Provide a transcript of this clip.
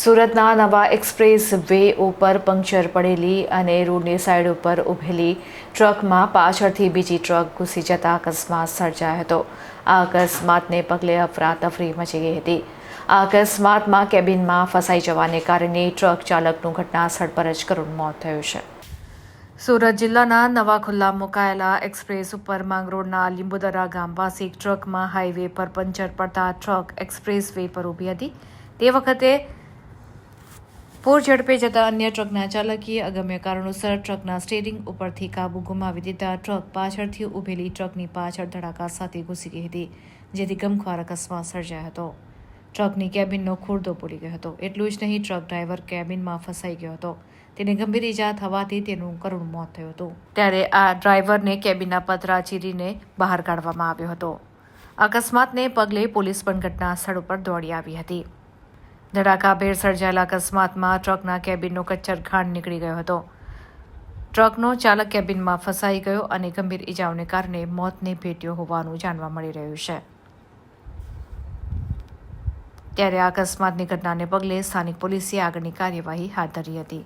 સુરતના નવા express way ઉપર પંક્ચર પડેલી અને રોડની સાઈડ ઉપર ઊભેલી ટ્રકમાં પાછળથી બીજી ટ્રક ઘૂસી જતા અકસ્માત સર્જાયો હતો. આ અકસ્માતને પગલે અફરાતફરી મચી ગઈ હતી. આ અકસ્માતમાં કેબિનમાં ફસાઈ જવાને કારણે ટ્રક ચાલકનું ઘટનાસ્થળ પર જ કરુણ મોત થયું છે. સુરત જિલ્લાના નવા ખુલ્લા મુકાયેલા એક્સપ્રેસ ઉપર માંગરોળના લીંબુદરા ગામ પાસે એક ટ્રકમાં હાઈવે પર પંચર પડતા ટ્રક એક્સપ્રેસ વે પર ઊભી હતી. તે વખતે પૂર ઝડપે જતા અન્ય ટ્રકના ચાલકે અગમ્ય કારણોસર ટ્રકના સ્ટીયરિંગ ઉપરથી કાબુ ગુમાવી દીધા ટ્રક પાછળથી ઊભેલી ટ્રકની પાછળ ધડાકા સાથે ઘૂસી ગઈ હતી, જેથી ગમખ્વાર અકસ્માત સર્જાયો હતો. ટ્રકની કેબિનનો ખુરદો બોલી ગયો હતો. એટલું જ નહીં, ટ્રક ડ્રાઈવર કેબિનમાં ફસાઈ ગયો હતો. તેને ગંભીર ઈજા થવાથી તેનું કરુણ મોત થયું હતું. ત્યારે આ ડ્રાઈવરને કેબિનના પતરા ચીરીને બહાર કાઢવામાં આવ્યો હતો. અકસ્માતને પગલે પોલીસ પણ ઘટના સ્થળ ઉપર દોડી આવી હતી. ધડાકાભેર સર્જાયેલા અકસ્માતમાં ટ્રકના કેબિનનો કચ્છરઘાણ નીકળી ગયો હતો. ટ્રકનો ચાલક કેબિનમાં ફસાઈ ગયો અને ગંભીર ઈજાઓને કારણે મોતને ભેટ્યો હોવાનું જાણવા મળી રહ્યું છે. ત્યારે આ અકસ્માતની ઘટનાને પગલે સ્થાનિક પોલીસે આગળની કાર્યવાહી હાથ ધરી હતી.